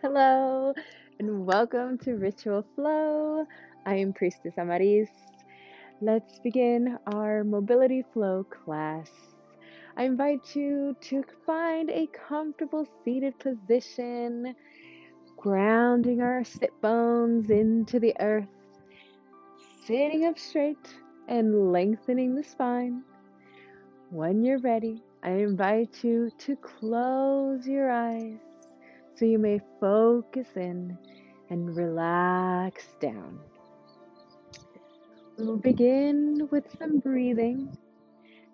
Hello, and welcome to Ritual Flow. I am Priestess Amaris. Let's begin our Mobility Flow class. I invite you to find a comfortable seated position, grounding our sit bones into the earth, sitting up straight and lengthening the spine. When you're ready, I invite you to close your eyes so you may focus in and relax down. We will begin with some breathing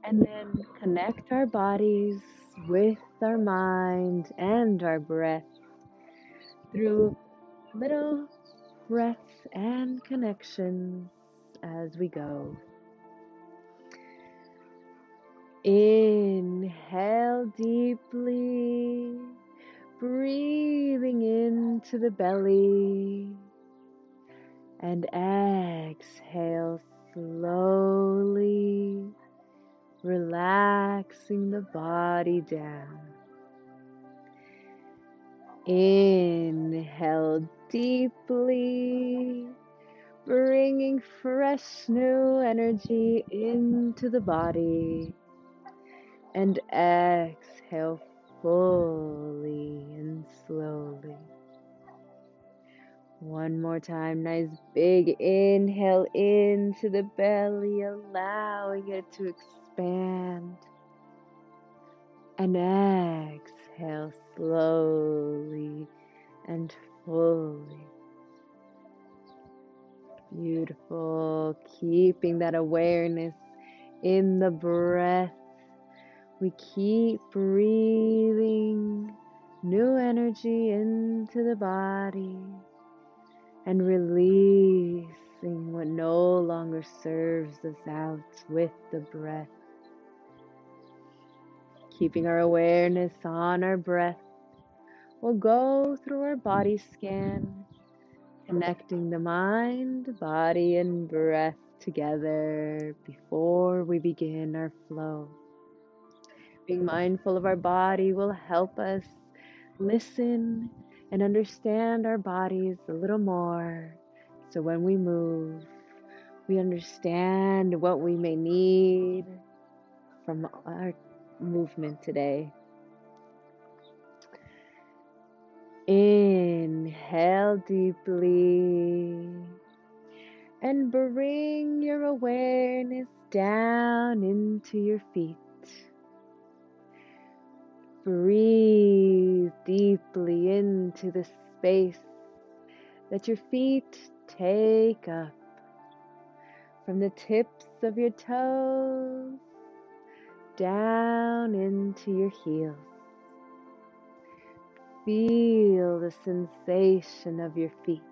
and then connect our bodies with our mind and our breath through little breaths and connections as we go. Inhale deeply, breathing into the belly, and exhale slowly, relaxing the body down. Inhale deeply, bringing fresh new energy into the body, and exhale fully and slowly. One more time, nice big inhale into the belly, allowing it to expand. And exhale slowly and fully. Beautiful. Keeping that awareness in the breath. We keep breathing new energy into the body and releasing what no longer serves us out with the breath. Keeping our awareness on our breath, we'll go through our body scan, connecting the mind, body, and breath together before we begin our flow. Being mindful of our body will help us listen and understand our bodies a little more. So when we move, we understand what we may need from our movement today. Inhale deeply and bring your awareness down into your feet. Breathe deeply into the space that your feet take up, from the tips of your toes down into your heels. Feel the sensation of your feet.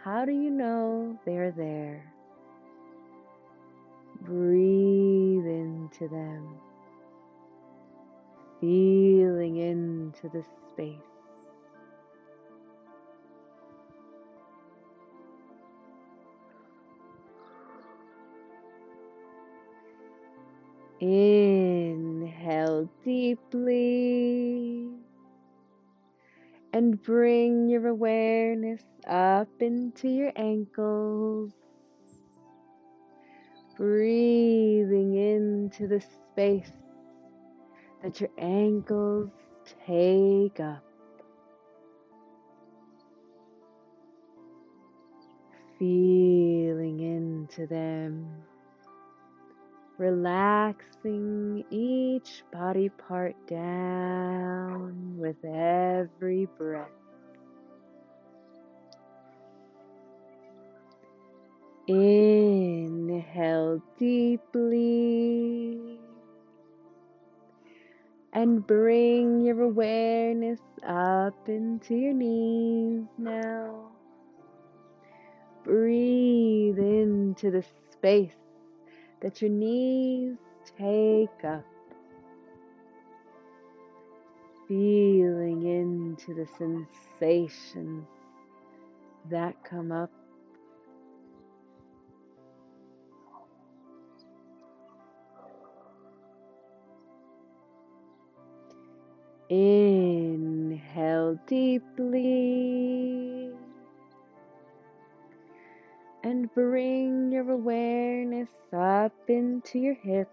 How do you know they're there? Breathe into them, feeling into the space. Inhale deeply and bring your awareness up into your ankles, breathing into the space that your ankles take up. Feeling into them, relaxing each body part down with every breath. Inhale deeply and bring your awareness up into your knees now. Breathe into the space that your knees take up. Feeling into the sensations that come up. Inhale deeply and bring your awareness up into your hips.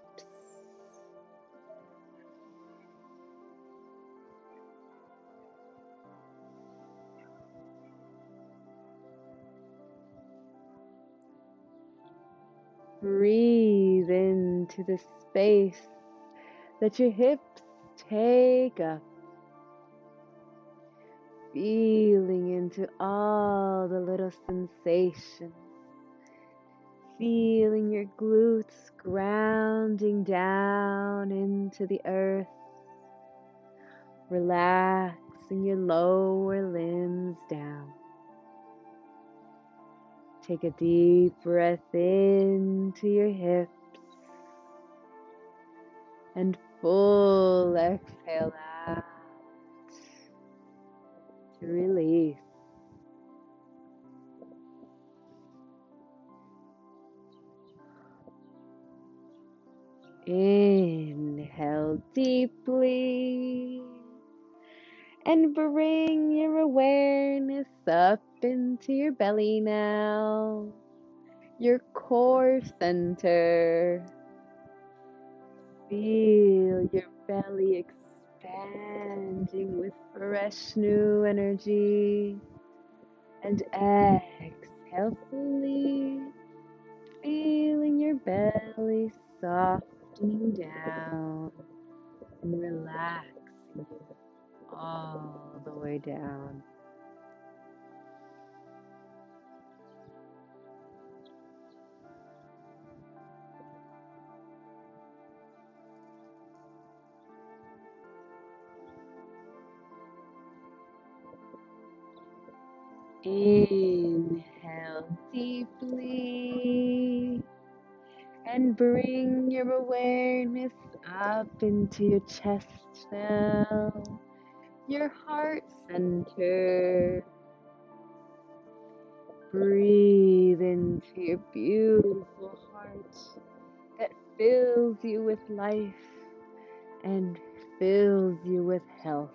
Breathe into the space that your hips take up, feeling into all the little sensations, feeling your glutes grounding down into the earth, relaxing your lower limbs down. Take a deep breath into your hips and full exhale out to release. Inhale deeply and bring your awareness up into your belly now, your core center. Feel your belly expanding with fresh new energy, and exhale fully, feeling your belly softening down and relaxing all the way down. Inhale deeply and bring your awareness up into your chest now, your heart center. Breathe into your beautiful heart that fills you with life and fills you with health.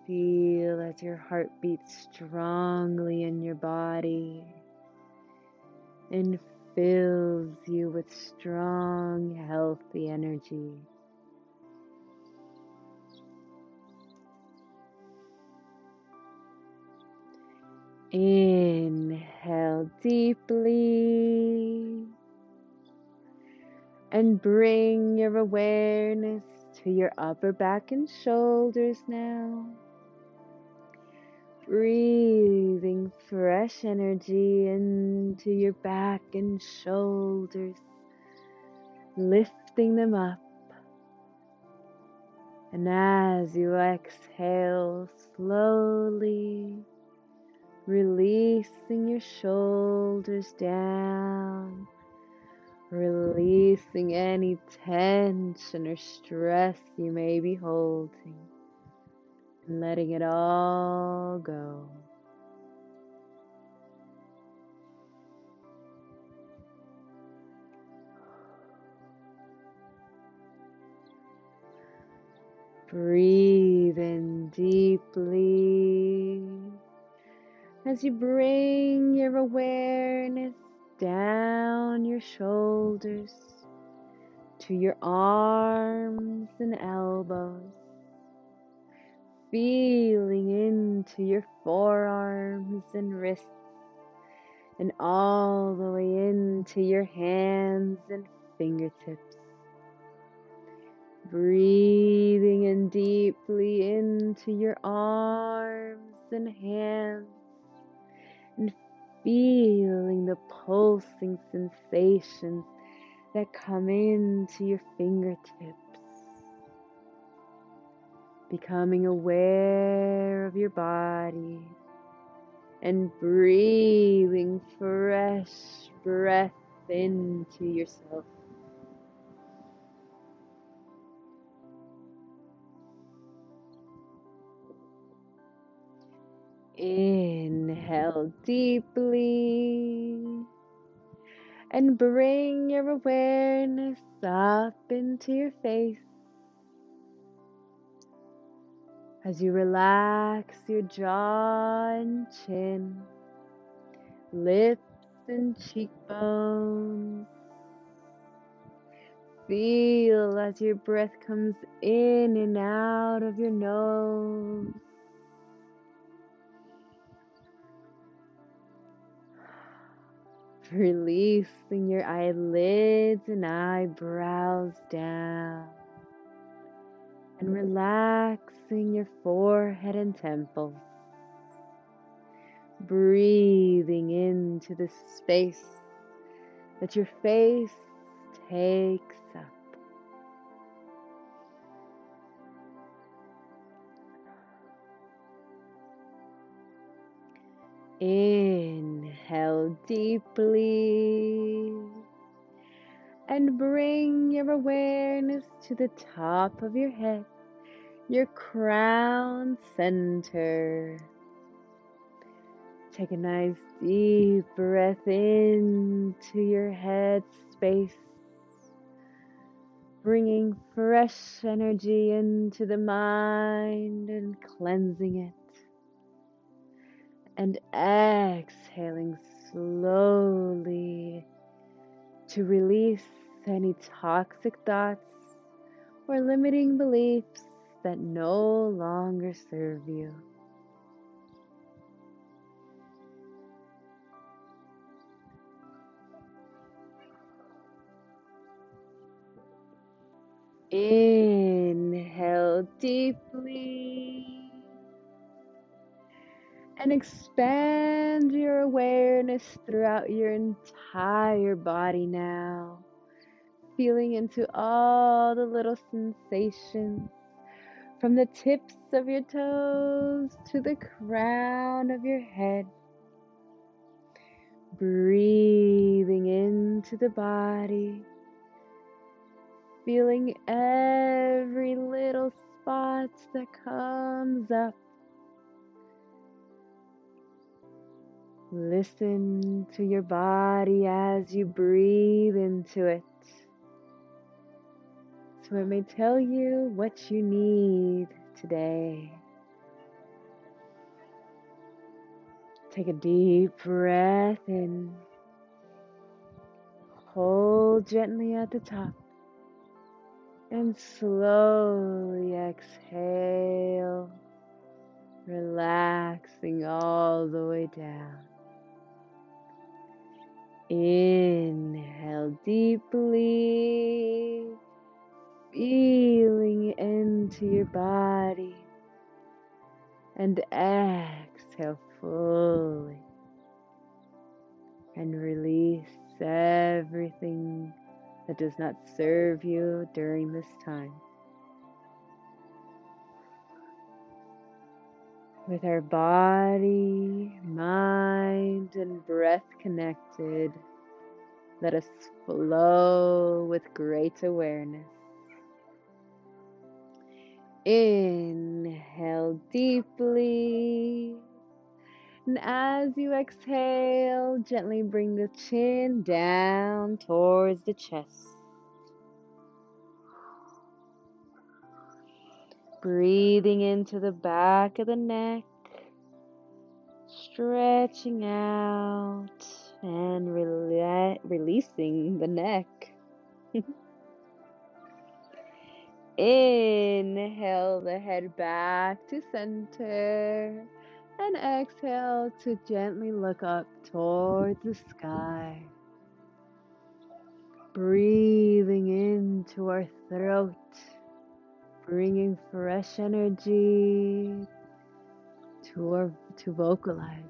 Feel as your heart beats strongly in your body and fills you with strong, healthy energy. Inhale deeply and bring your awareness to your upper back and shoulders now. Breathing fresh energy into your back and shoulders, lifting them up. And as you exhale, slowly releasing your shoulders down, releasing any tension or stress you may be holding, and letting it all go. Breathe in deeply as you bring your awareness down your shoulders to your arms and elbows, feeling into your forearms and wrists, and all the way into your hands and fingertips. Breathing in deeply into your arms and hands, and feeling the pulsing sensations that come into your fingertips. Becoming aware of your body and breathing fresh breath into yourself. Inhale deeply And bring your awareness up into your face as you relax your jaw and chin, lips and cheekbones. Feel as your breath comes in and out of your nose. Releasing your eyelids and eyebrows down. And relaxing your forehead and temples. Breathing into the space that your face takes up. Inhale deeply and bring your awareness to the top of your head, your crown center. Take a nice deep breath into your head space, bringing fresh energy into the mind and cleansing it. And exhaling slowly to release any toxic thoughts or limiting beliefs that no longer serve you. Inhale deeply and expand your awareness throughout your entire body now, feeling into all the little sensations from the tips of your toes to the crown of your head. Breathing into the body, feeling every little spot that comes up. Listen to your body as you breathe into it, so it may tell you what you need today. Take a deep breath in. Hold gently at the top. And slowly exhale, relaxing all the way down. Inhale deeply, feeling into your body. And exhale fully. And release everything that does not serve you during this time. With our body, mind, and breath connected, let us flow with great awareness. Inhale deeply. And as you exhale, gently bring the chin down towards the chest. Breathing into the back of the neck, stretching out and releasing the neck. Inhale the head back to center and exhale to gently look up towards the sky. Breathing into our throat, bringing fresh energy to vocalize.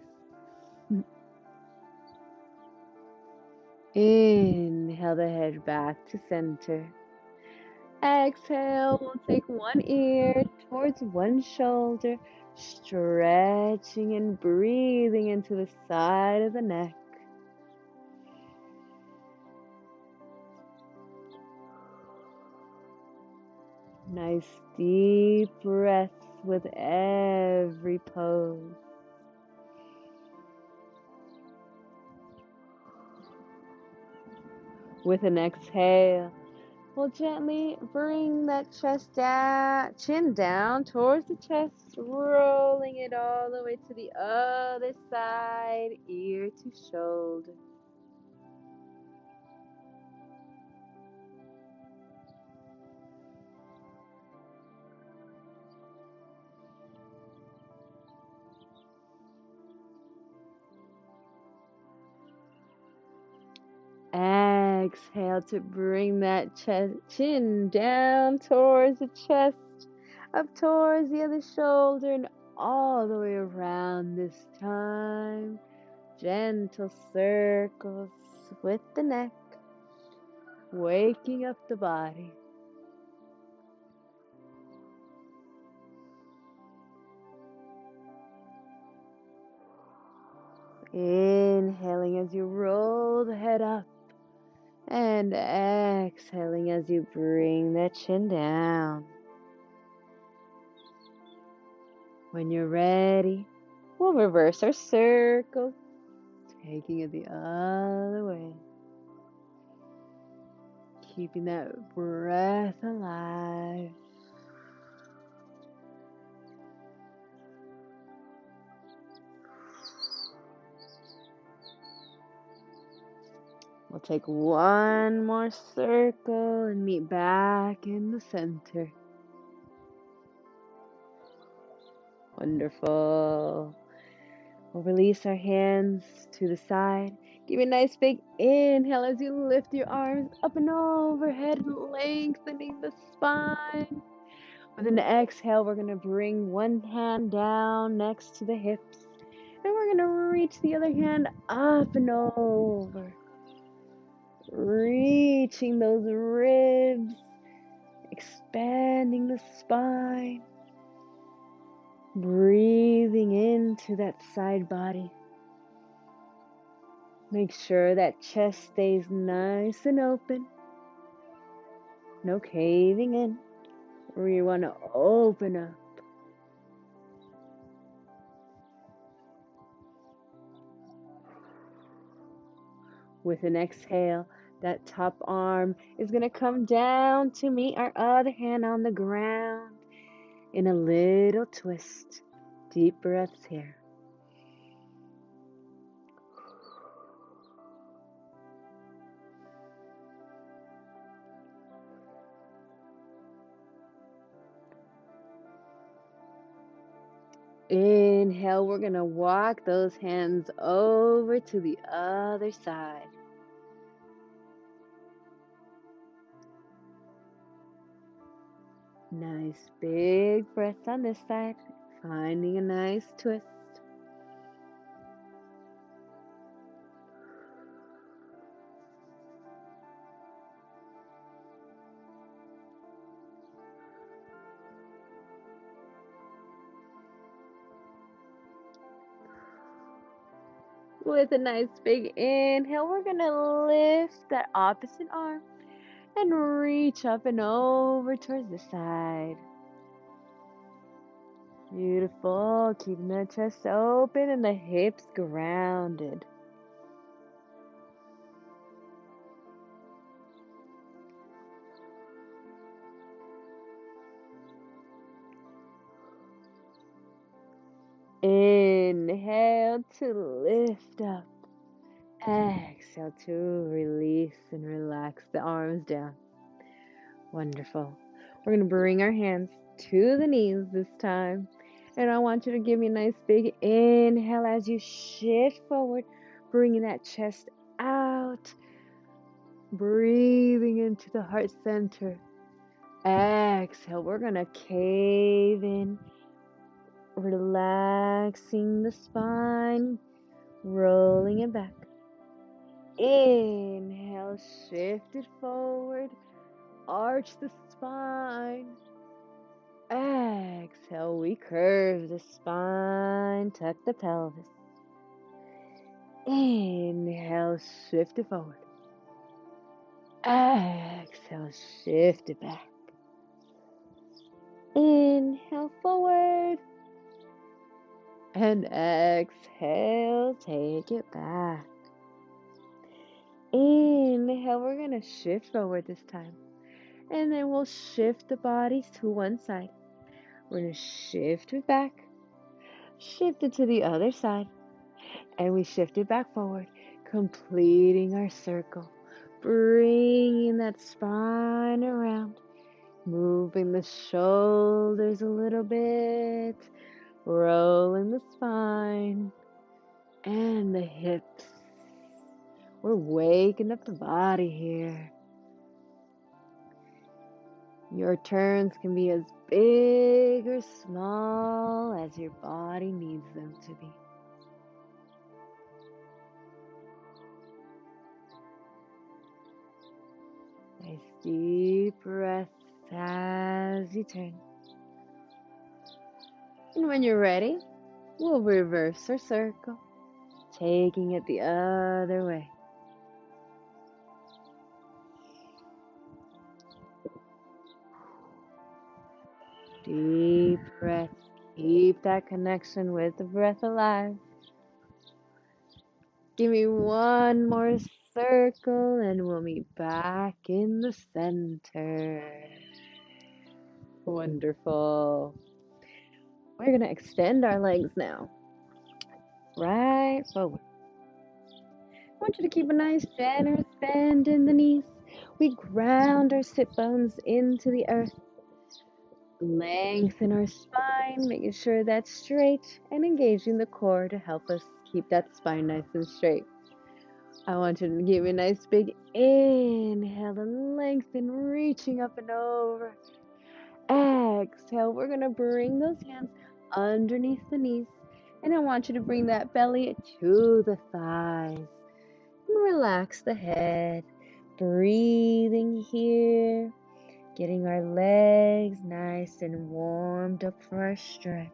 Inhale the head back to center. Exhale, we'll take one ear towards one shoulder, stretching and breathing into the side of the neck. Nice deep breaths with every pose. With an exhale, we'll gently bring that chest down, chin down towards the chest, rolling it all the way to the other side, ear to shoulder. Exhale to bring that chin down towards the chest, up towards the other shoulder, and all the way around this time. Gentle circles with the neck, waking up the body. Inhaling as you roll the head up, and exhaling as you bring that chin down. When you're ready, we'll reverse our circle, taking it the other way. Keeping that breath alive. We'll take one more circle and meet back in the center. Wonderful. We'll release our hands to the side. Give me a nice big inhale as you lift your arms up and overhead, lengthening the spine. With an exhale, we're going to bring one hand down next to the hips. And we're going to reach the other hand up and over. Reaching those ribs, expanding the spine. Breathing into that side body. Make sure that chest stays nice and open. No caving in. We want to open up. With an exhale, that top arm is going to come down to meet our other hand on the ground in a little twist. Deep breaths here. Inhale, we're going to walk those hands over to the other side. Nice big breaths on this side, finding a nice twist. With a nice big inhale, we're going to lift that opposite arm and reach up and over towards the side. Beautiful. Keeping the chest open and the hips grounded. Inhale to lift up. Exhale to release and relax the arms down. Wonderful. We're going to bring our hands to the knees this time. And I want you to give me a nice big inhale as you shift forward, bringing that chest out. Breathing into the heart center. Exhale, we're going to cave in. Relaxing the spine, rolling it back. Inhale, shift it forward, arch the spine. Exhale, we curve the spine, tuck the pelvis. Inhale, shift it forward. Exhale, shift it back. Inhale, forward. And exhale, take it back. Inhale. inhale, we're going to shift forward this time. And then we'll shift the bodies to one side. We're going to shift it back, shift it to the other side, and we shift it back forward, completing our circle, bringing that spine around, moving the shoulders a little bit, rolling the spine and the hips. We're waking up the body here. Your turns can be as big or small as your body needs them to be. Nice deep breaths as you turn. And when you're ready, we'll reverse our circle, taking it the other way. Deep breath. Keep that connection with the breath alive. Give me one more circle and we'll meet back in the center. Wonderful. We're going to extend our legs now. Right forward. I want you to keep a nice generous bend in the knees. We ground our sit bones into the earth. Lengthen our spine, making sure that's straight and engaging the core to help us keep that spine nice and straight. I want you to give me a nice big inhale and lengthen, reaching up and over. Exhale, we're going to bring those hands underneath the knees. And I want you to bring that belly to the thighs. And relax the head. Breathing here. Getting our legs nice and warmed up for our stretch.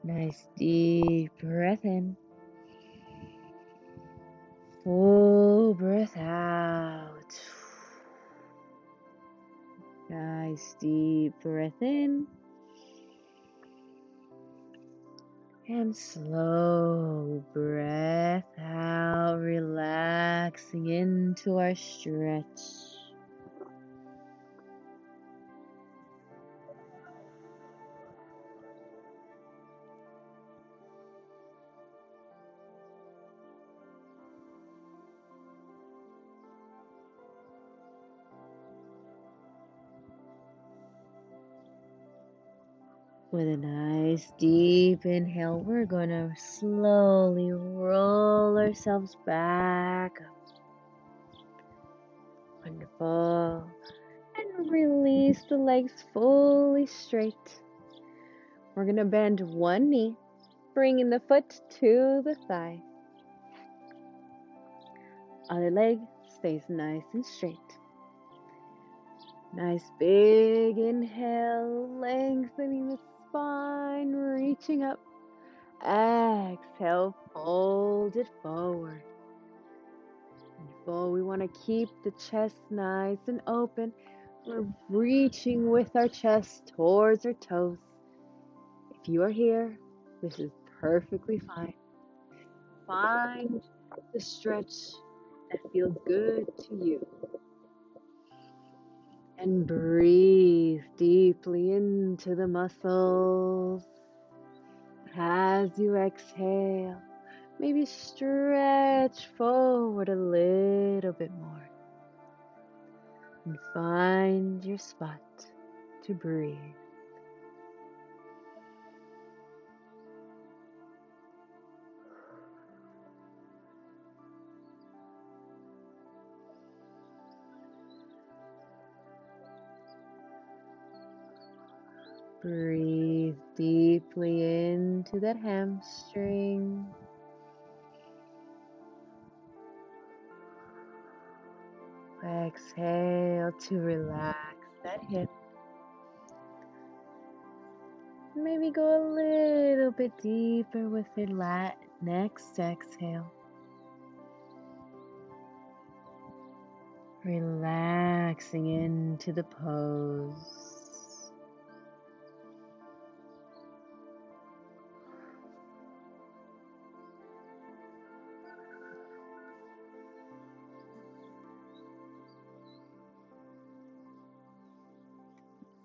Nice deep breath in. Full breath out. Nice deep breath in. And slow breath out, relaxing into our stretch. With a nice deep inhale, we're going to slowly roll ourselves back up. Wonderful. And release the legs fully straight. We're going to bend one knee, bringing the foot to the thigh. Other leg stays nice and straight. Nice big inhale, lengthening the spine, reaching up. Exhale, fold it forward. Wonderful. We want to keep the chest nice and open. We're reaching with our chest towards our toes. If you are here, this is perfectly fine. Find the stretch that feels good to you. And breathe deeply into the muscles. As you exhale, maybe stretch forward a little bit more. And find your spot to breathe. Breathe deeply into that hamstring. Exhale to relax that hip. Maybe go a little bit deeper with your next exhale. Relaxing into the pose.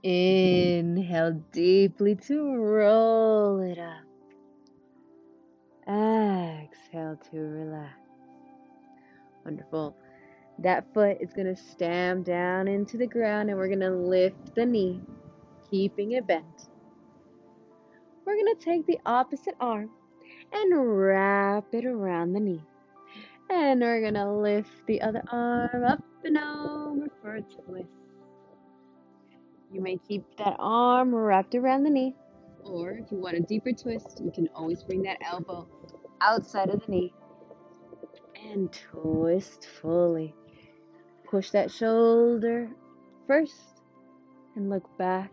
Inhale deeply to roll it up. Exhale to relax. Wonderful. That foot is going to stamp down into the ground and we're going to lift the knee, keeping it bent. We're going to take the opposite arm and wrap it around the knee. And we're going to lift the other arm up and over for a twist. You may keep that arm wrapped around the knee, or if you want a deeper twist, you can always bring that elbow outside of the knee and twist fully. Push that shoulder first and look back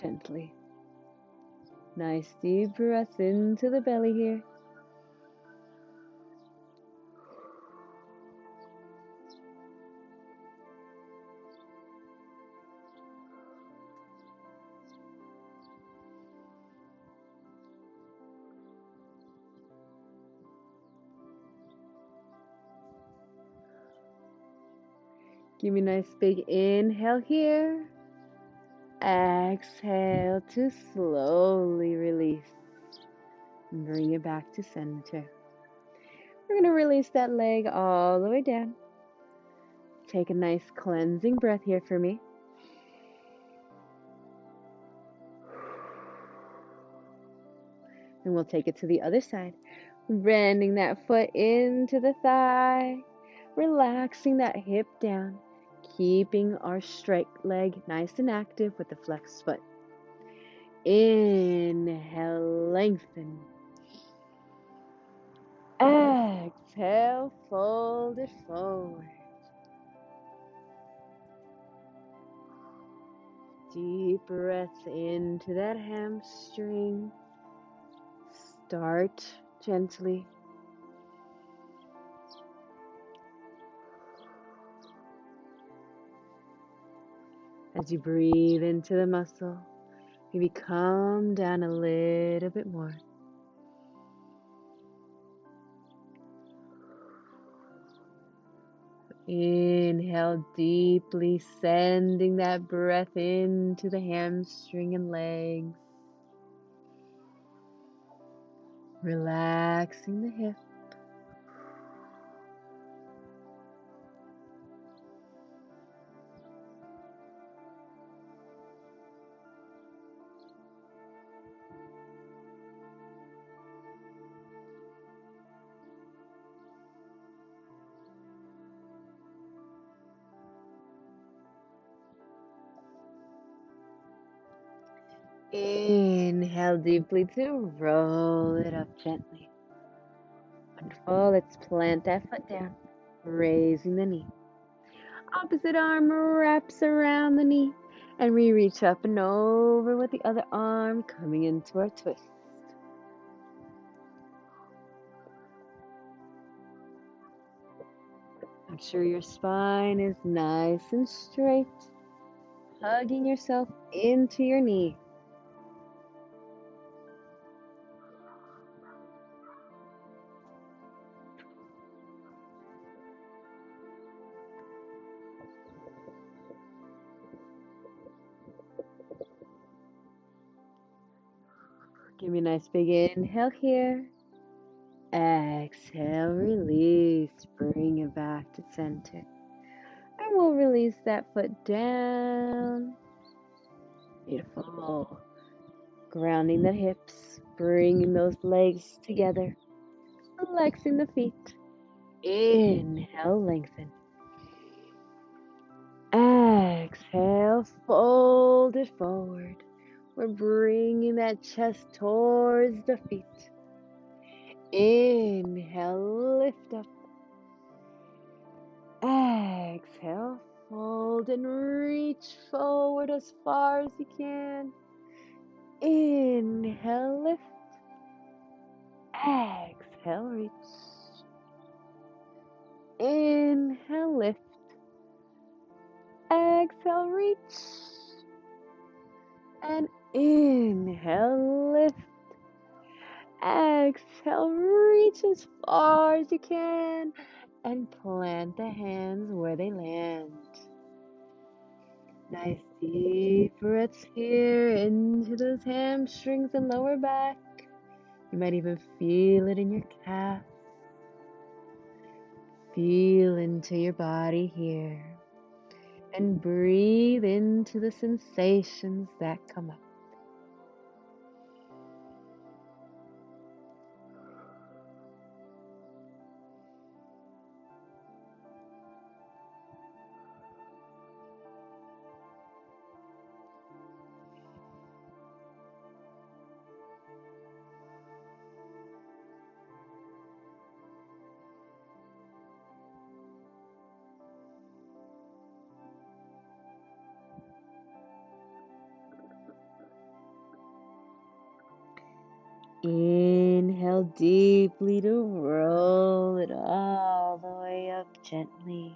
gently. Nice deep breath into the belly here. Give me a nice big inhale here. Exhale to slowly release. Bring it back to center. We're going to release that leg all the way down. Take a nice cleansing breath here for me. And we'll take it to the other side. Bending that foot into the thigh. Relaxing that hip down. Keeping our straight leg nice and active with the flexed foot. Inhale, lengthen. Exhale, fold it forward. Deep breaths into that hamstring. Start gently. As you breathe into the muscle, maybe come down a little bit more. Inhale deeply, sending that breath into the hamstring and legs. Relaxing the hip. Inhale deeply to roll it up gently. Wonderful. Let's plant that foot down, raising the knee. Opposite arm wraps around the knee, and we reach up and over with the other arm, coming into our twist. Make sure your spine is nice and straight, hugging yourself into your knee. Give me a nice big inhale here. Exhale, release, bring it back to center. And we'll release that foot down. Beautiful. Grounding the hips, bringing those legs together. Flexing the feet. Inhale, lengthen. Exhale, fold it forward. We're bringing that chest towards the feet. Inhale, lift up. Exhale, fold and reach forward as far as you can. Inhale, lift. Exhale, reach. Inhale, lift. Exhale, reach. And inhale, lift. Exhale, reach as far as you can. And plant the hands where they land. Nice Deep breaths here into those hamstrings and lower back. You might even feel it in your calf. Feel into your body here. And breathe into the sensations that come up. Inhale deeply to roll it all the way up gently.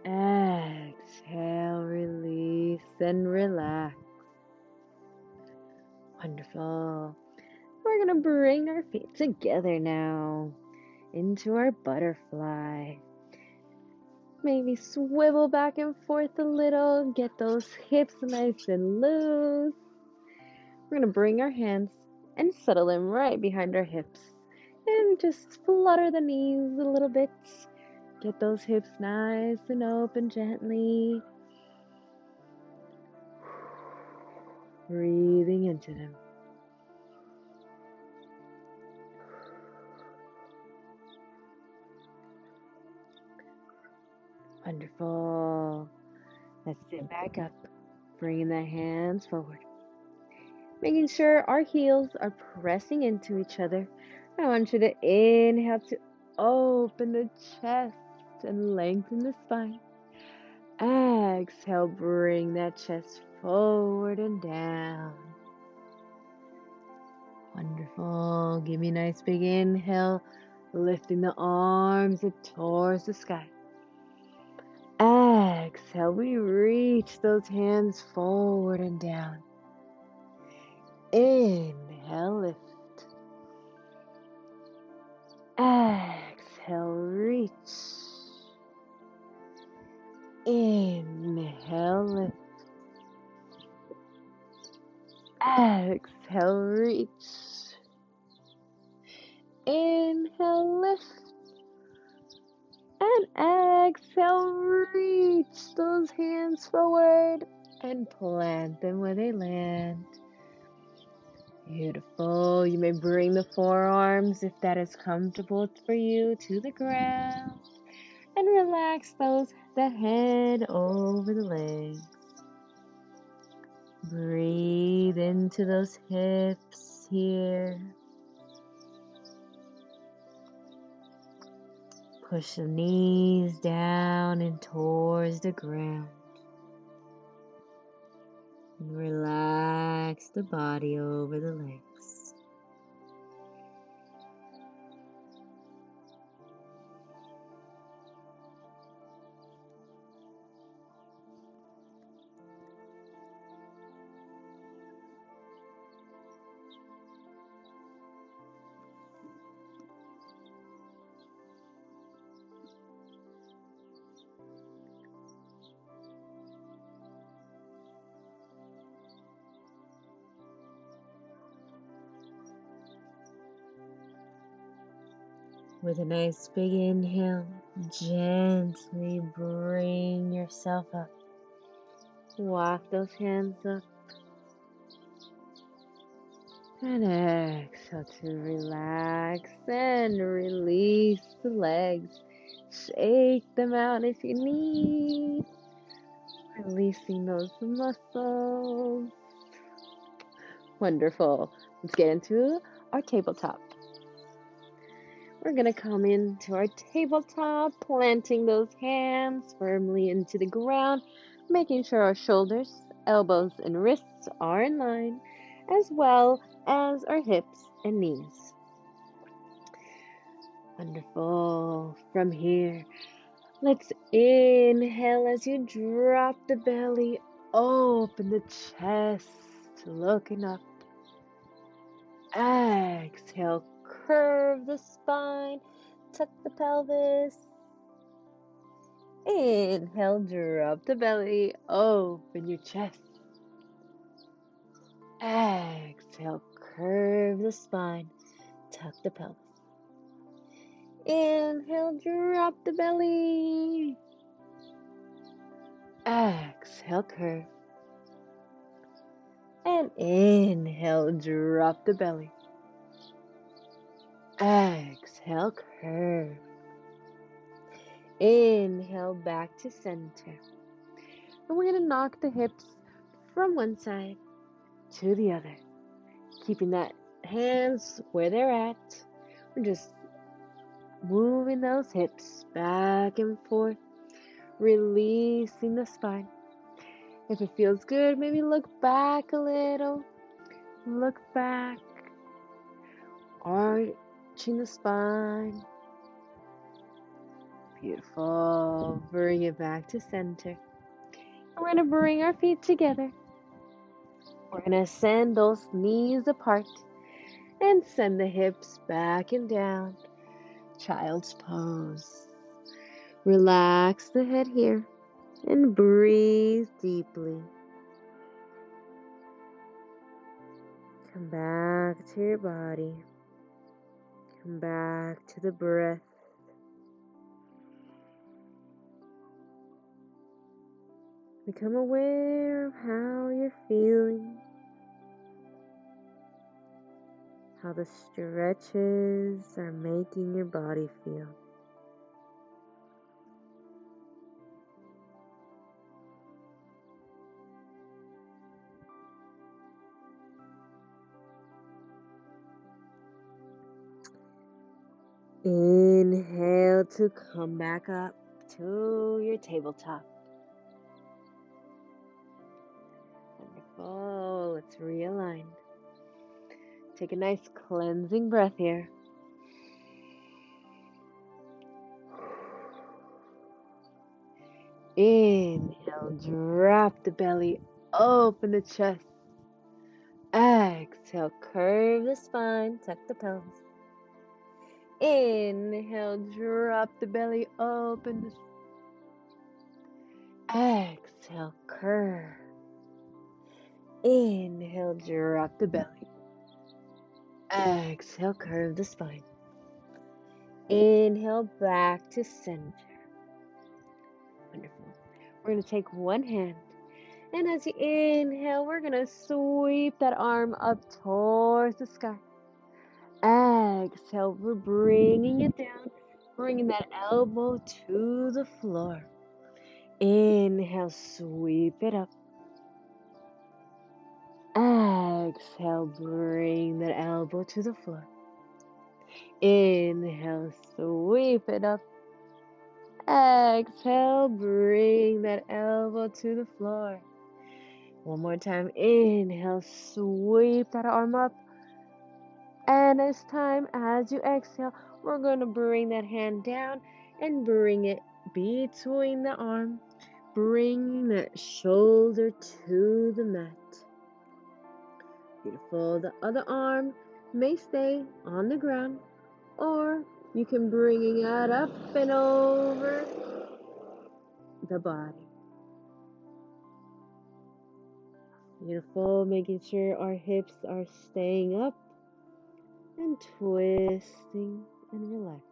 Exhale, release and relax. Wonderful. We're going to bring our feet together now into our butterfly. Maybe swivel back and forth a little. Get those hips nice and loose. We're going to bring our hands and settle them right behind our hips. And just flutter the knees a little bit. Get those hips nice and open gently. Breathing into them. Wonderful. Let's sit back up. Bringing the hands forward. Making sure our heels are pressing into each other. I want you to inhale to open the chest and lengthen the spine. Exhale, bring that chest forward and down. Wonderful. Give me a nice big inhale, lifting the arms up towards the sky. Exhale, we reach those hands forward and down. Inhale, lift. Exhale, reach. Inhale, lift. Exhale, reach. Inhale, lift. And exhale, reach those hands forward and plant them where they land. Beautiful. You may bring the forearms, if that is comfortable for you, to the ground. And relax the head over the legs. Breathe into those hips here. Push the knees down and towards the ground. And relax the body over the legs. With a nice big inhale, gently bring yourself up. Walk those hands up. And exhale to relax and release the legs. Shake them out if you need. Releasing those muscles. Wonderful. Let's get into our tabletop. We're going to come into our tabletop, planting those hands firmly into the ground, making sure our shoulders, elbows, and wrists are in line, as well as our hips and knees. Wonderful. From here, let's inhale as you drop the belly, open the chest, looking up. Exhale, curve the spine, tuck the pelvis. Inhale, drop the belly, open your chest. Exhale, curve the spine, tuck the pelvis. Inhale, drop the belly. Exhale, curve. And inhale, drop the belly. Exhale, curve. Inhale, back to center. And we're going to knock the hips from one side to the other. Keeping that hands where they're at. We're just moving those hips back and forth, releasing the spine. If it feels good, maybe look back a little. Look back, arching the spine. Beautiful. Bring it back to center. We're going to bring our feet together. We're going to send those knees apart and send the hips back and down. Child's pose. Relax the head here and breathe deeply. Come back to your body. Come back to the breath. Become aware of how you're feeling, how the stretches are making your body feel. Inhale to come back up to your tabletop. Wonderful. Let's realign. Take a nice cleansing breath here. Inhale, drop the belly, open the chest. Exhale, curve the spine, tuck the pelvis. Inhale, drop the belly, open the exhale, curve. Inhale, drop the belly. Exhale, curve the spine. Inhale, back to center. Wonderful. We're going to take one hand, and as you inhale, we're going to sweep that arm up towards the sky. Exhale, we're bringing it down, bringing that elbow to the floor. Inhale, sweep it up. Exhale, bring that elbow to the floor. Inhale, sweep it up. Exhale, bring that elbow to the floor. One more time. Inhale, sweep that arm up. And this time, as you exhale, we're going to bring that hand down and bring it between the arm, bringing that shoulder to the mat. Beautiful. The other arm may stay on the ground, or you can bring it up and over the body. Beautiful. Making sure our hips are staying up and twisting and relaxing.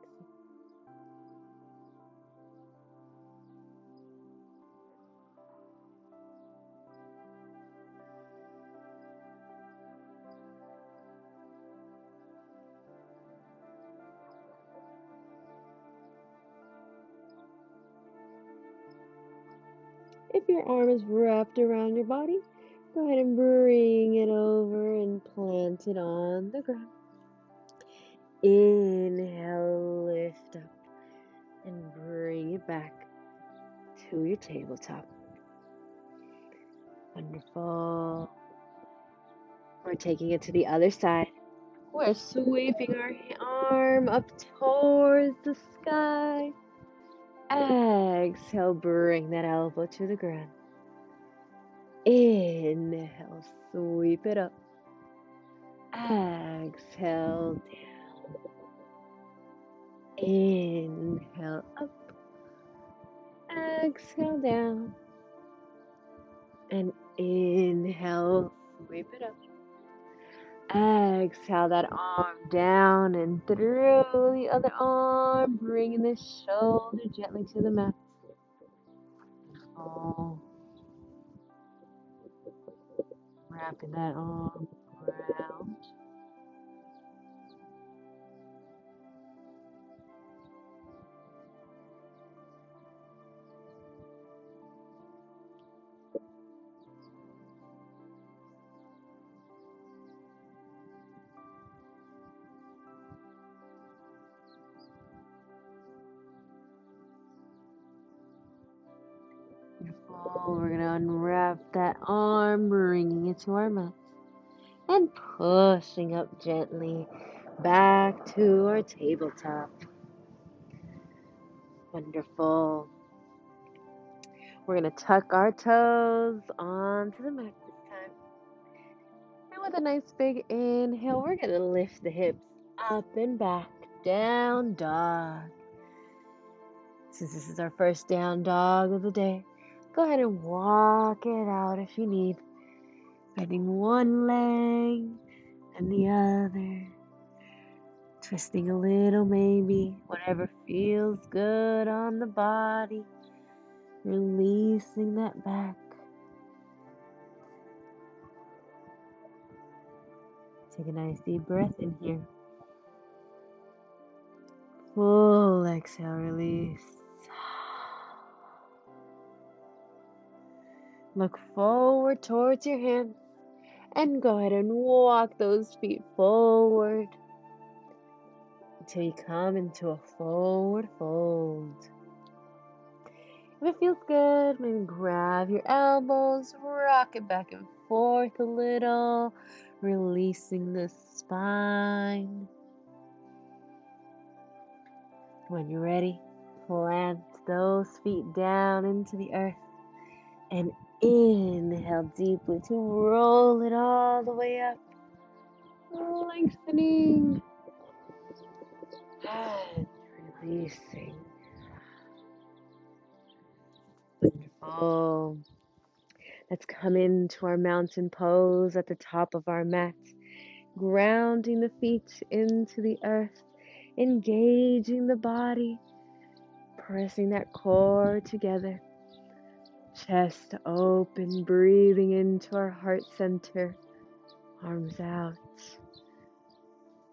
If your arm is wrapped around your body, go ahead and bring it over and plant it on the ground. Inhale, lift up and bring it back to your tabletop. Wonderful. We're taking it to the other side. We're sweeping our arm up towards the sky. Exhale, bring that elbow to the ground. Inhale, sweep it up. Exhale, down. Inhale, up. exhale down. And inhale, sweep it up. Exhale that arm down and through the other arm, bringing the shoulder gently to the mat. Oh, wrapping that arm around. Beautiful. We're gonna unwrap that arm, bringing it to our mat, and pushing up gently back to our tabletop. Wonderful. We're gonna tuck our toes onto the mat this time. And with a nice big inhale, we're gonna lift the hips up and back, down dog. Since this is our first down dog of the day, go ahead and walk it out if you need. Bending one leg and the other. Twisting a little maybe, whatever feels good on the body. Releasing that back. Take a nice deep breath in here. Full exhale, release. Look forward towards your hands and go ahead and walk those feet forward until you come into a forward fold. If it feels good, maybe grab your elbows, rock it back and forth a little, releasing the spine. When you're ready, plant those feet down into the earth and inhale deeply to roll it all the way up, lengthening and releasing. Wonderful. Let's come into our mountain pose at the top of our mat, grounding the feet into the earth, engaging the body, pressing that core together, chest open, breathing into our heart center, arms out.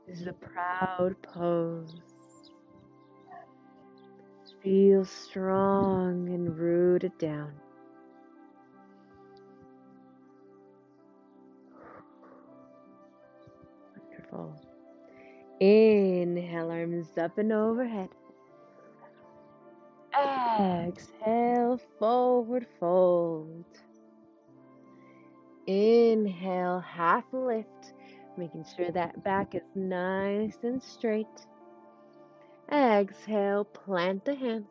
This is a proud pose. Feel strong and rooted down. Wonderful. Inhale, arms up and overhead. Exhale, forward fold. Inhale, half lift, making sure that back is nice and straight. Exhale, plant the hands.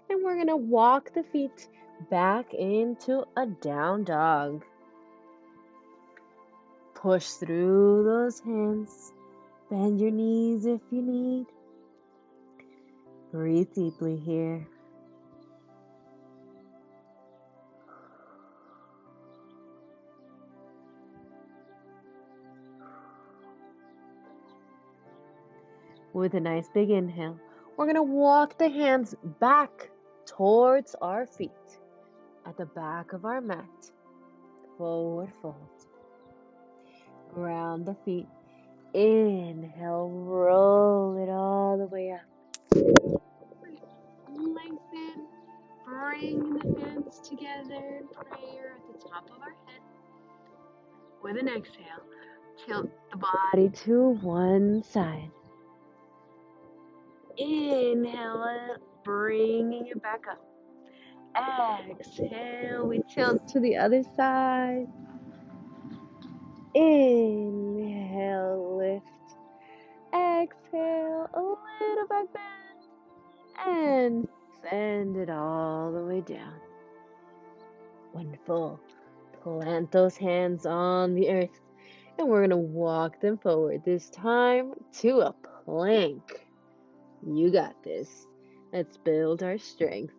And we're going to walk the feet back into a down dog. Push through those hands. Bend your knees if you need. Breathe deeply here. With a nice big inhale, we're going to walk the hands back towards our feet at the back of our mat. Forward fold. Ground the feet. Inhale, roll it all the way up. Lengthen. Bring the hands together in prayer at the top of our head. With an exhale, tilt the body to one side. Inhale, bringing it back up. Exhale, we tilt to the other side. Inhale, lift. Exhale, a little back bend. And send it all the way down. Wonderful. Plant those hands on the earth. And we're going to walk them forward, this time to a plank. You got this. Let's build our strength.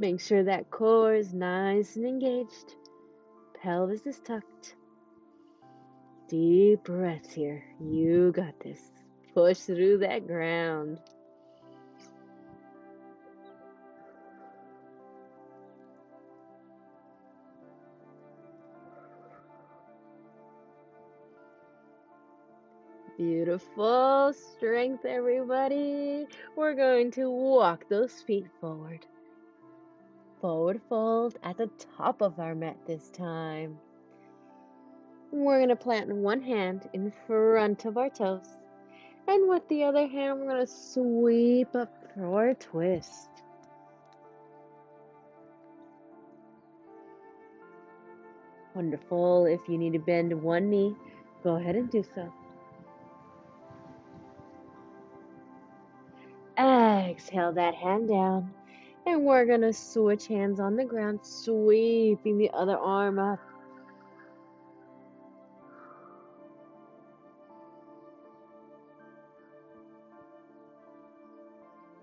Make sure that core is nice and engaged. Pelvis is tucked. Deep breaths here. You got this. Push through that ground. Beautiful strength, everybody. We're going to walk those feet forward. Forward fold at the top of our mat this time. We're going to plant one hand in front of our toes. And with the other hand, we're going to sweep up for a twist. Wonderful. If you need to bend one knee, go ahead and do so. Exhale that hand down. And we're going to switch hands on the ground, sweeping the other arm up.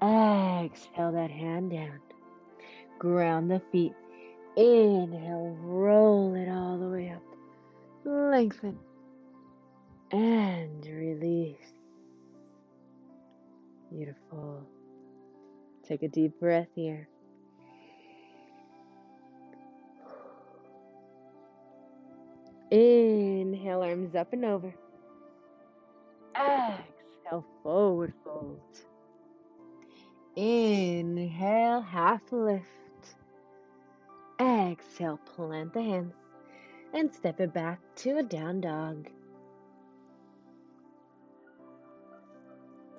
Exhale that hand down. Ground the feet. Inhale, roll it all the way up. Lengthen. And release. Beautiful. Take a deep breath here. Inhale, arms up and over. Exhale, forward fold. Inhale, half lift. Exhale, plant the hands and step it back to a down dog.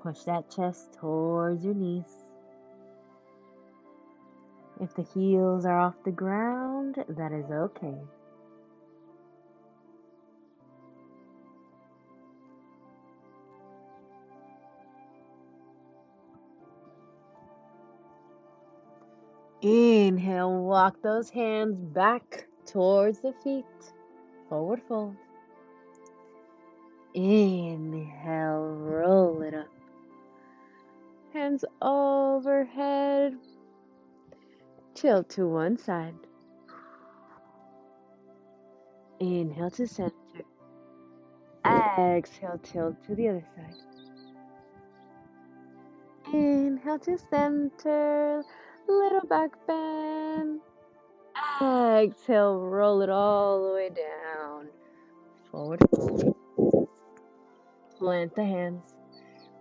Push that chest towards your knees. If the heels are off the ground, that is okay. Inhale, walk those hands back towards the feet. Forward fold. Inhale, roll it up. Hands overhead. Tilt to one side. Inhale to center. Exhale, tilt to the other side. Inhale to center. Little back bend. Exhale, roll it all the way down. Forward fold. Plant the hands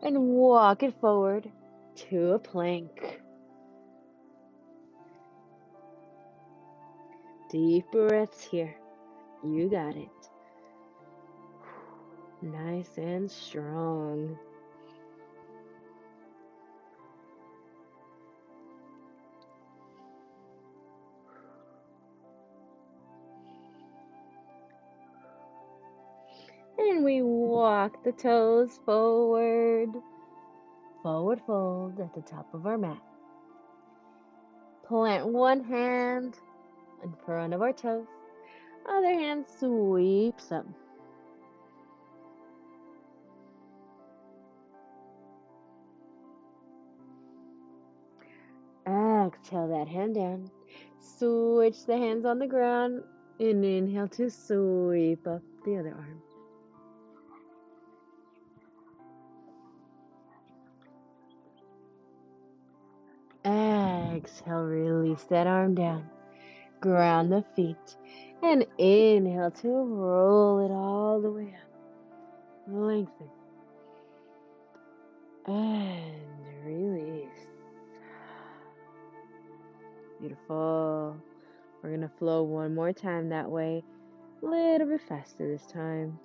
and walk it forward to a plank. Deep breaths here. You got it. Nice and strong. And we walk the toes forward. Forward fold at the top of our mat. Plant one hand in front of our toes. Other hand sweeps up. Exhale that hand down. Switch the hands on the ground. And inhale to sweep up the other arm. Exhale, release that arm down. Ground the feet. And inhale to roll it all the way up. Lengthen. And release. Beautiful. We're going to flow one more time that way. A little bit faster this time.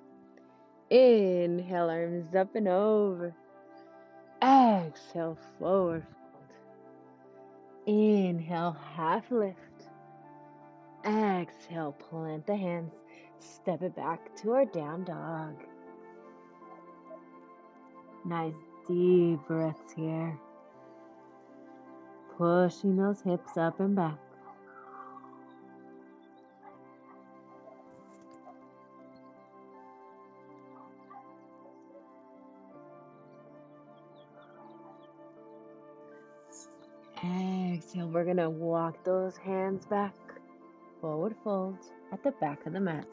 Inhale, arms up and over. Exhale, forward fold. Inhale, half lift. Exhale, plant the hands. Step it back to our down dog. Nice deep breaths here. Pushing those hips up and back. Exhale, we're gonna walk those hands back. Forward fold at the back of the mat.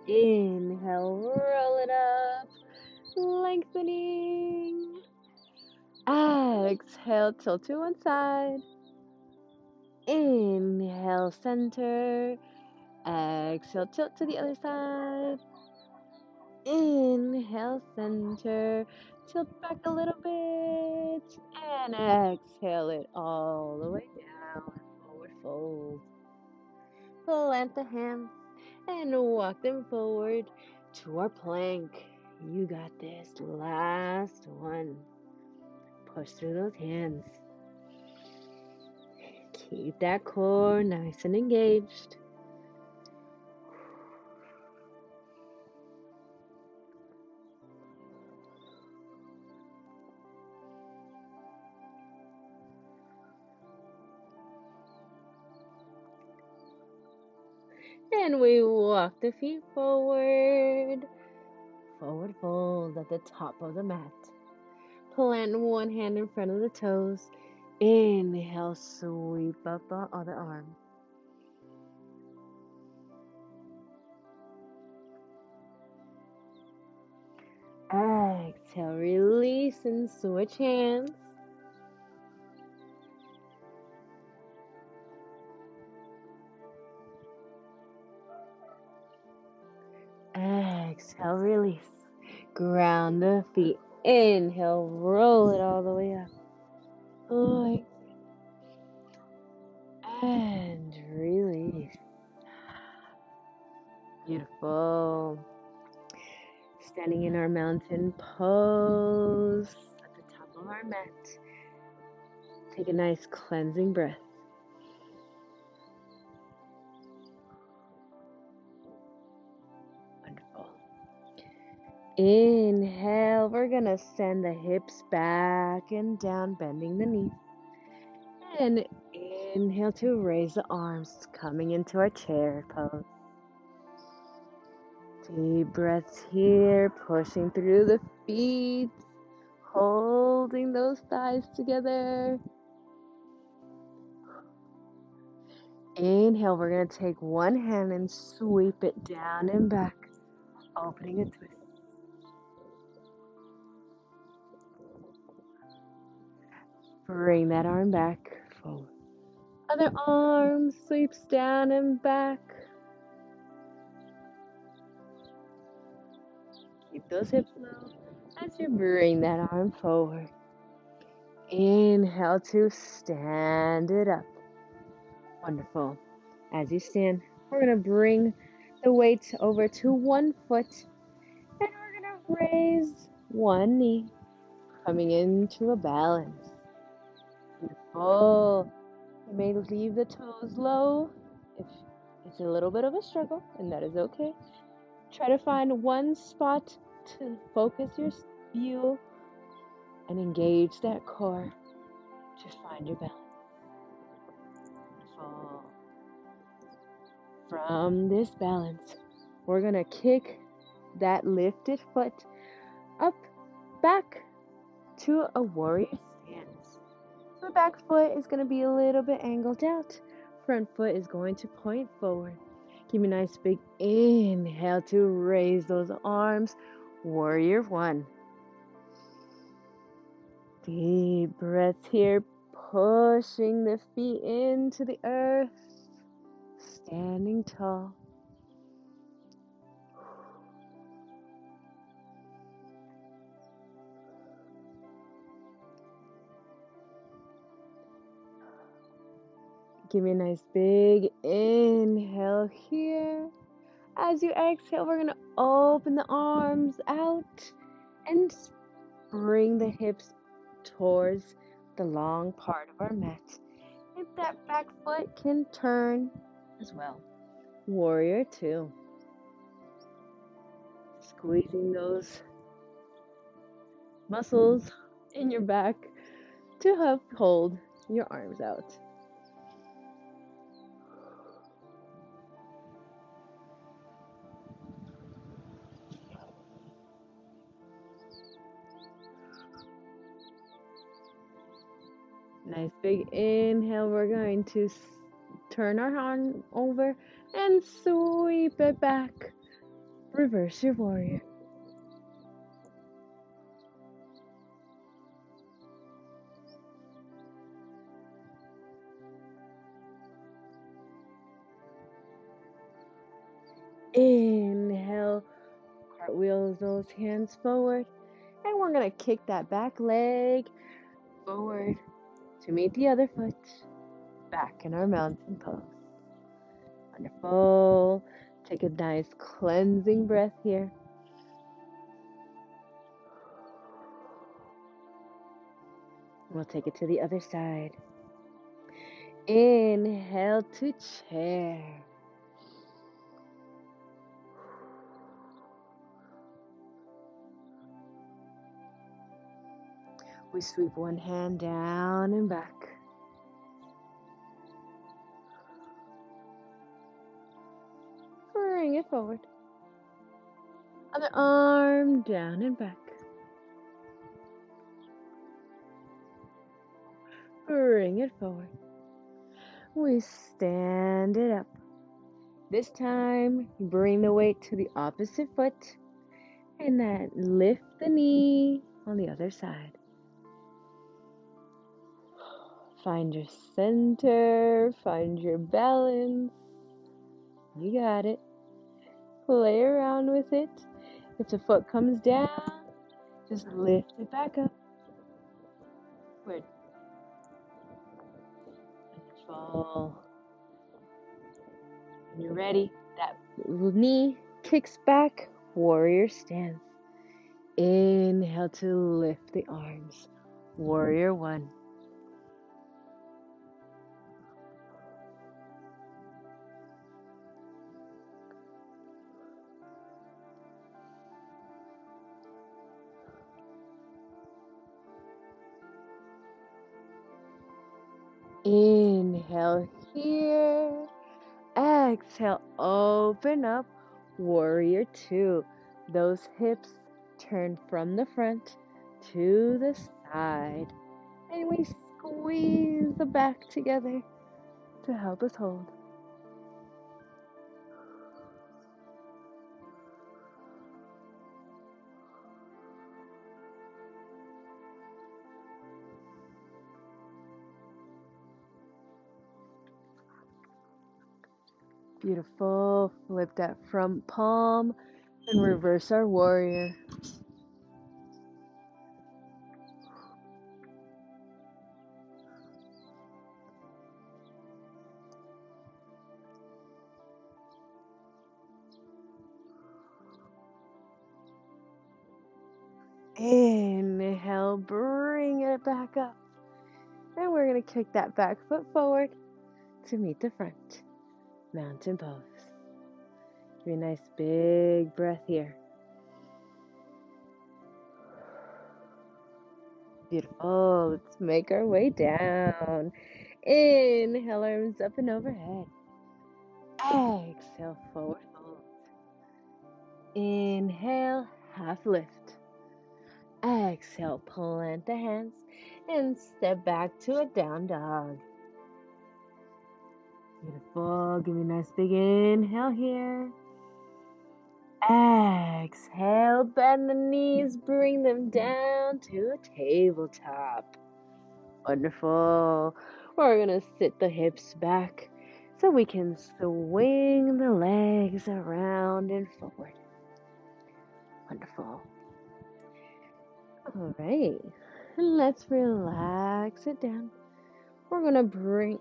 Inhale, roll it up, lengthening. Exhale, tilt to one side. Inhale, center. Exhale, tilt to the other side. Inhale, center. Tilt back a little bit. And exhale it all the way down. Forward fold. Plant the hands and walk them forward to our plank. You got this. Last one. Push through those hands. Keep that core nice and engaged. And we walk the feet forward. Forward fold at the top of the mat. Plant one hand in front of the toes. Inhale, sweep up the other arm. Exhale, release and switch hands. Exhale, release. Ground the feet. Inhale, roll it all the way up. Like, and release. Beautiful. Standing in our mountain pose at the top of our mat. Take a nice cleansing breath. Wonderful. Inhale, we're gonna send the hips back and down, bending the knees. And inhale to raise the arms, coming into our chair pose. Deep breaths here, pushing through the feet, holding those thighs together. Inhale, we're going to take one hand and sweep it down and back, opening a twist. Bring that arm back, forward. Other arm sweeps down and back. Keep those hips low as you bring that arm forward. Inhale to stand it up. Wonderful. As you stand, we're going to bring the weight over to one foot, and we're going to raise one knee, coming into a balance. Beautiful. You may leave the toes low if it's a little bit of a struggle, and that is okay. Try to find one spot to focus your view and engage that core to find your balance. Beautiful. From this balance, we're going to kick that lifted foot up, back to a warrior stance. So the back foot is going to be a little bit angled out. Front foot is going to point forward. Give me a nice big inhale to raise those arms. Warrior one. Deep breaths here, pushing the feet into the earth. Standing tall. Give me a nice big inhale here. As you exhale, we're going to open the arms out and bring the hips towards the long part of our mat. If that back foot can turn as well. Warrior two. Squeezing those muscles in your back to help hold your arms out. Nice big inhale. We're going to turn our arm over and sweep it back. Reverse your warrior. Inhale, cartwheels those hands forward. And we're going to kick that back leg forward to meet the other foot. Back in our mountain pose. Wonderful. Take a nice cleansing breath here. We'll take it to the other side. Inhale to chair. We sweep one hand down and back. Bring it forward. Other arm down and back. Bring it forward. We stand it up. This time, bring the weight to the opposite foot and then lift the knee on the other side. Find your center, find your balance. You got it. Play around with it. If the foot comes down, just lift it back up. Good. Wonderful. When you're ready, that knee kicks back, warrior stance. Inhale to lift the arms, warrior one. Inhale here. Exhale, open up, warrior two. Those hips turn from the front to the side. And we squeeze the back together to help us hold. Beautiful. Flip that front palm and reverse our warrior. Inhale, bring it back up. And we're going to kick that back foot forward to meet the front. Mountain pose. Give me a nice big breath here. Beautiful. Let's make our way down. Inhale, arms up and overhead. Exhale, forward fold. Inhale, half lift. Exhale, plant the hands and step back to a down dog. Beautiful. Give me a nice big inhale here. Exhale, bend the knees, bring them down to a tabletop. Wonderful. We're going to sit the hips back so we can swing the legs around and forward. Wonderful. All right. Let's relax it down. We're going to bring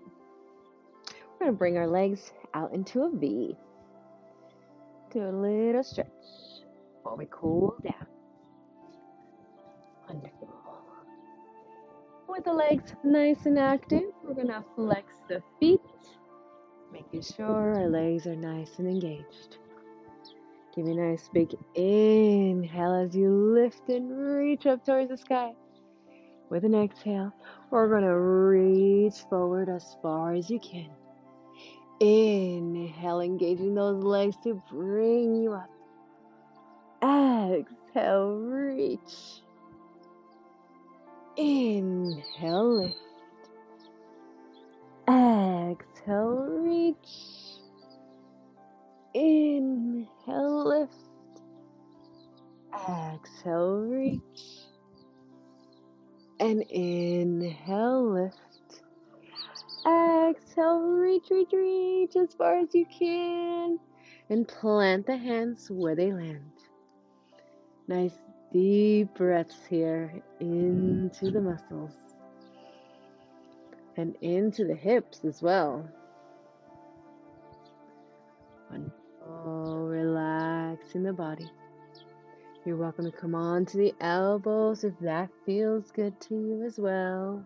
our legs out into a V. Do a little stretch while we cool down. Wonderful. With the legs nice and active, we're going to flex the feet, making sure our legs are nice and engaged. Give me a nice big inhale as you lift and reach up towards the sky. With an exhale, we're going to reach forward as far as you can. Inhale, engaging those legs to bring you up. Exhale, reach. Inhale, lift. Exhale, reach. Inhale, lift. Exhale, reach. And inhale, lift. Exhale, reach, reach, reach as far as you can. And plant the hands where they land. Nice deep breaths here into the muscles. And into the hips as well. Wonderful. Relaxing the body. You're welcome to come on to the elbows if that feels good to you as well.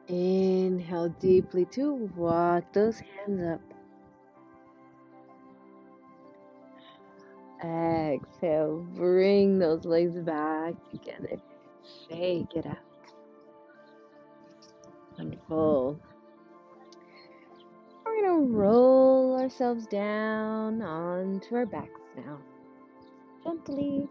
Inhale deeply to walk those hands up. Exhale, bring those legs back together. Shake it out. Wonderful. We're going to roll ourselves down onto our backs now. Gently.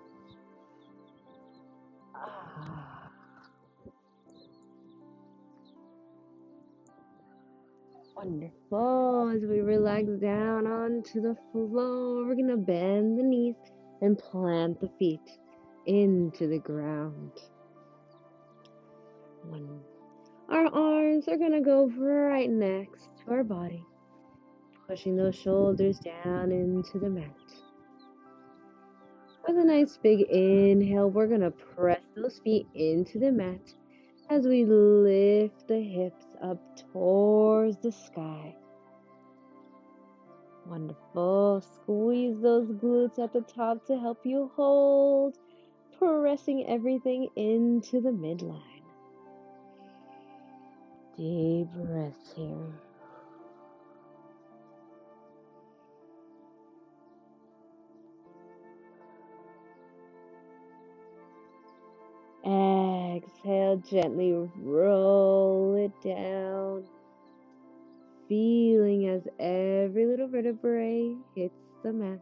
Wonderful. As we relax down onto the floor, we're going to bend the knees and plant the feet into the ground. Our arms are going to go right next to our body, pushing those shoulders down into the mat. With a nice big inhale, we're going to press those feet into the mat as we lift the hips up towards the sky. Wonderful. Squeeze those glutes at the top to help you hold, pressing everything into the midline. Deep breaths here. Exhale, gently roll it down, feeling as every little vertebrae hits the mat.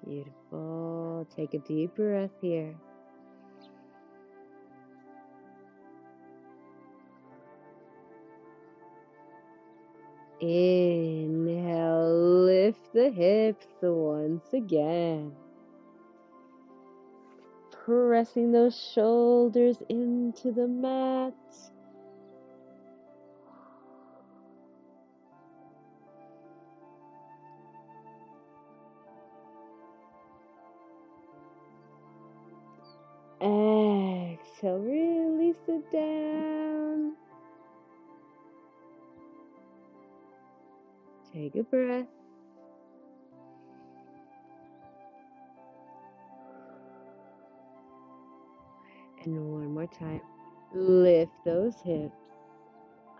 Beautiful. Take a deep breath here. Inhale, lift the hips once again. Pressing those shoulders into the mat. Exhale, release it down. Take a breath. And one more time. Lift those hips.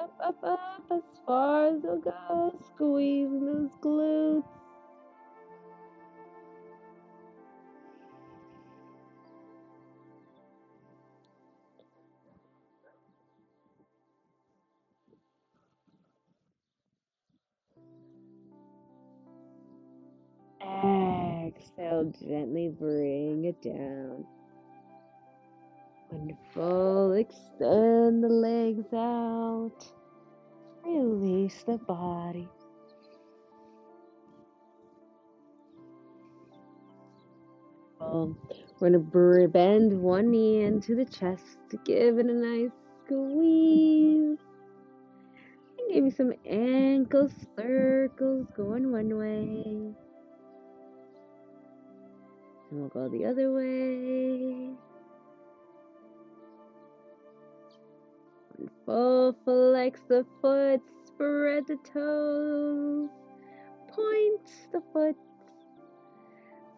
Up, up, up, as far as they'll go. Squeezing those glutes. Exhale, gently bring it down. Wonderful. Extend the legs out. Release the body. We're going to bend one knee into the chest to give it a nice squeeze. And maybe some ankle circles going one way. And we'll go the other way. Full flex the foot, spread the toes. Point the foot.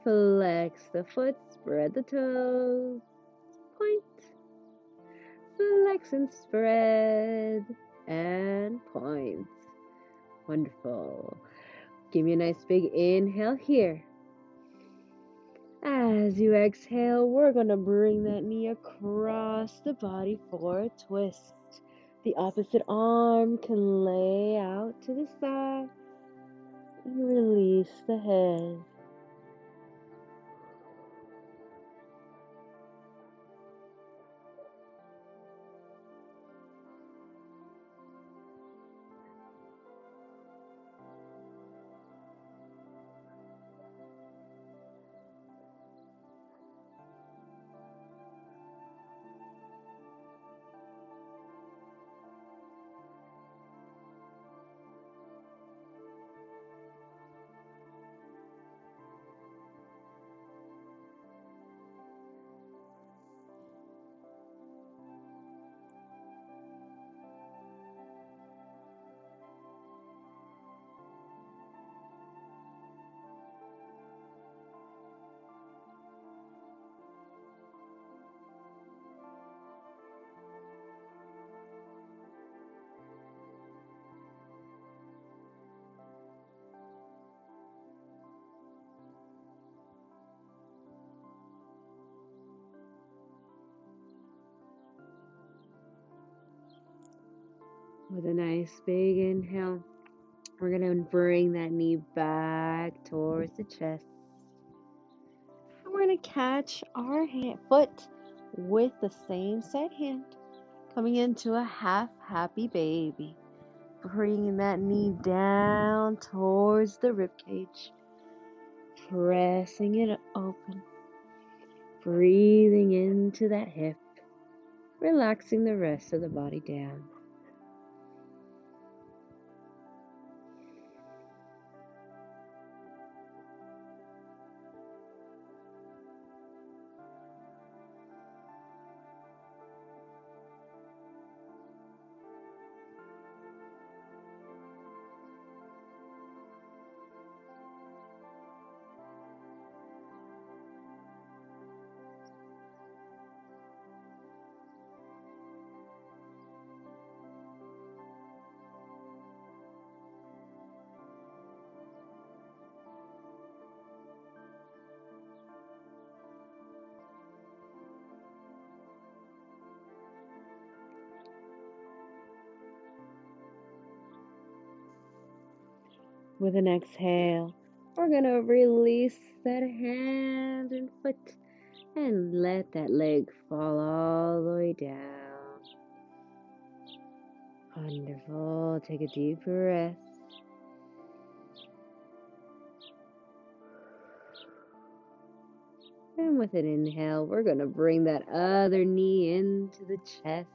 Flex the foot, spread the toes. Point. Flex and spread. And point. Wonderful. Give me a nice big inhale here. As you exhale, we're going to bring that knee across the body for a twist. The opposite arm can lay out to the side and release the head. With a nice big inhale, we're going to bring that knee back towards the chest. And we're going to catch our foot with the same side hand, coming into a half happy baby. Bringing that knee down towards the rib cage. Pressing it open. Breathing into that hip. Relaxing the rest of the body down. With an exhale, we're going to release that hand and foot and let that leg fall all the way down. Wonderful. Take a deep breath. And with an inhale, we're going to bring that other knee into the chest.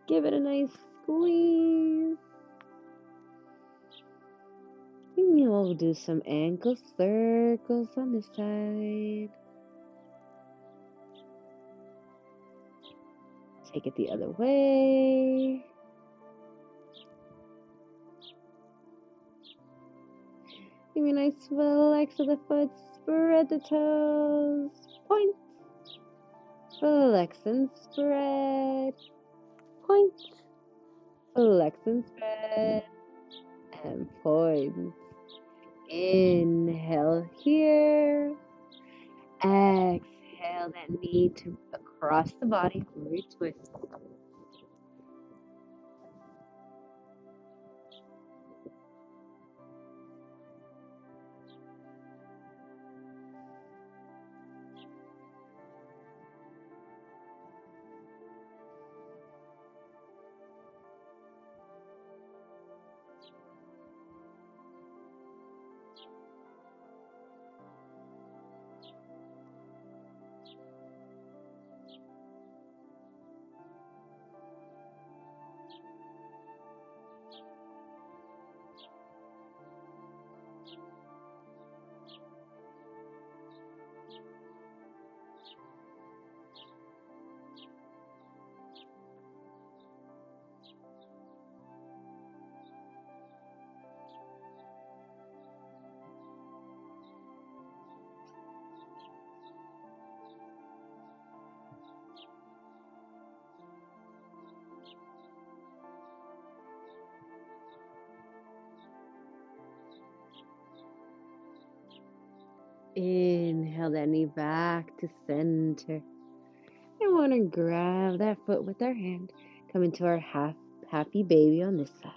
Give it a nice squeeze. And we'll do some ankle circles on this side. Take it the other way. Give me a nice flex of the foot. Spread the toes. Point. Flex and spread. Point. Flex and spread. And point. Inhale here. Exhale that knee to across the body. Retwist. Inhale that knee back to center. I want to grab that foot with our hand. Come into our happy baby on this side.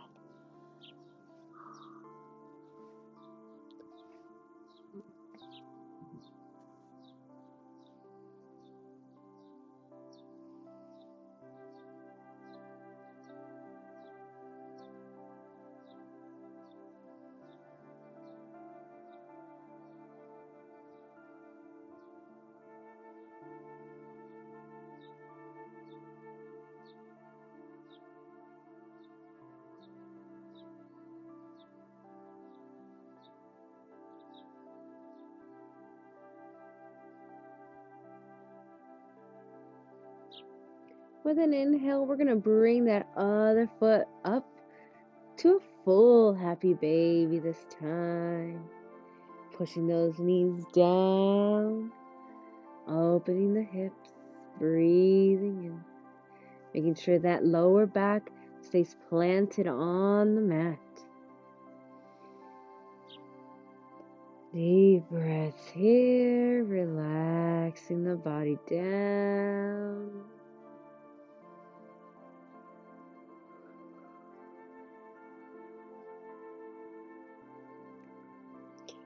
With an inhale, we're going to bring that other foot up to a full happy baby this time. Pushing those knees down, opening the hips, breathing in, making sure that lower back stays planted on the mat. Deep breaths here, relaxing the body down.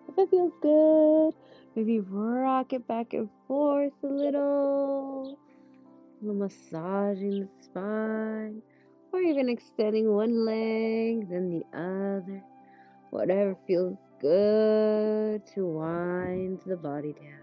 If it feels good, maybe rock it back and forth a little massaging the spine, or even extending one leg, then the other. Whatever feels good to wind the body down.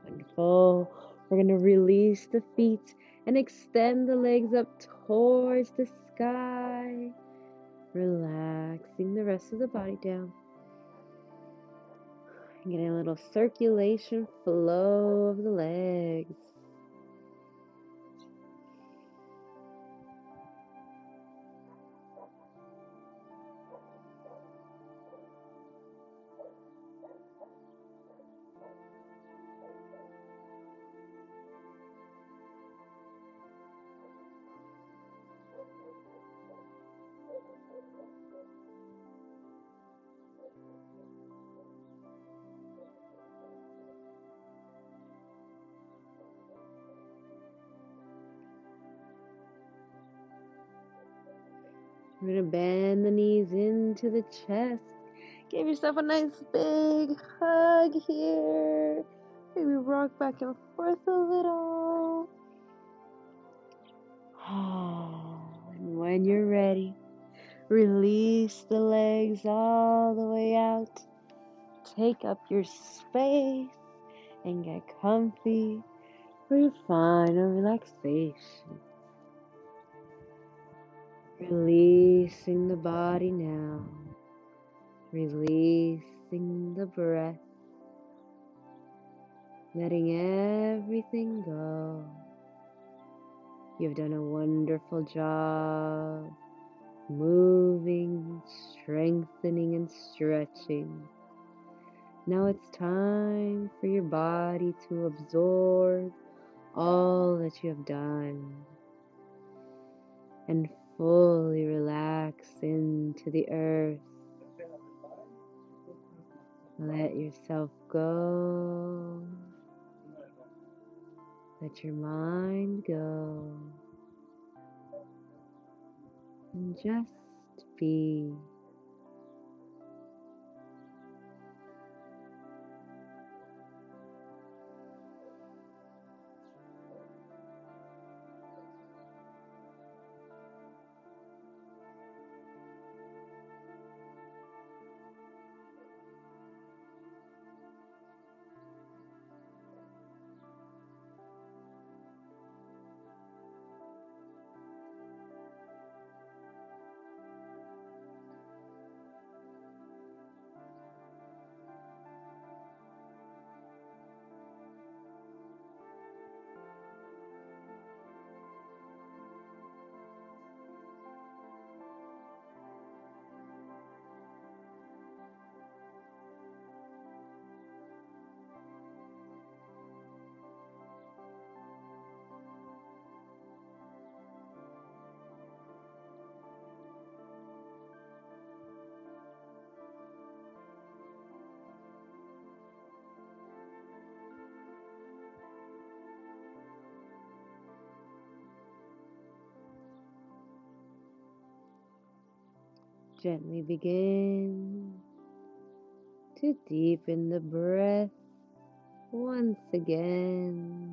Wonderful. We're going to release the feet and extend the legs up towards the sky, relaxing the rest of the body down. Getting a little circulation flow of the legs. We're going to bend the knees into the chest. Give yourself a nice big hug here. Maybe rock back and forth a little. And when you're ready, release the legs all the way out. Take up your space and get comfy for your final relaxation. Releasing the body now. Releasing the breath. Letting everything go. You've done a wonderful job. Moving, strengthening, and stretching. Now it's time for your body to absorb all that you have done and fully relax into the earth. Let yourself go. Let your mind go. And just be. gently begin to deepen the breath once again,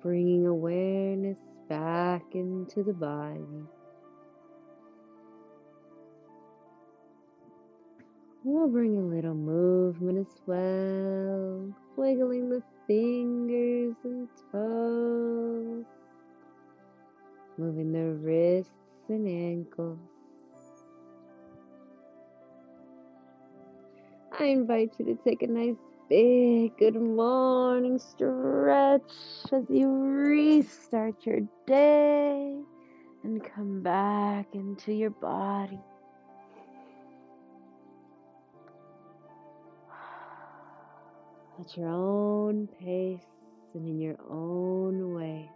bringing awareness back into the body. We'll bring a little movement as well, wiggling the fingers and toes, moving the wrists and ankles. I invite you to take a nice big good morning stretch as you restart your day and come back into your body. At your own pace and in your own way.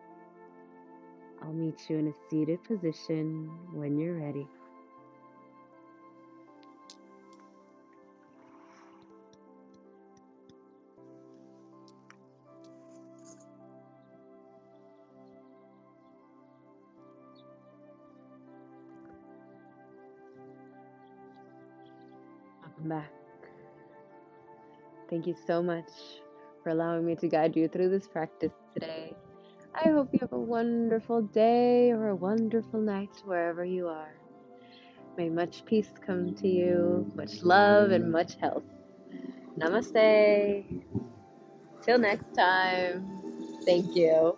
I'll meet you in a seated position when you're ready. Welcome back. Thank you so much for allowing me to guide you through this practice today. I hope you have a wonderful day or a wonderful night wherever you are. May much peace come to you, much love and much health. Namaste. Till next time. Thank you.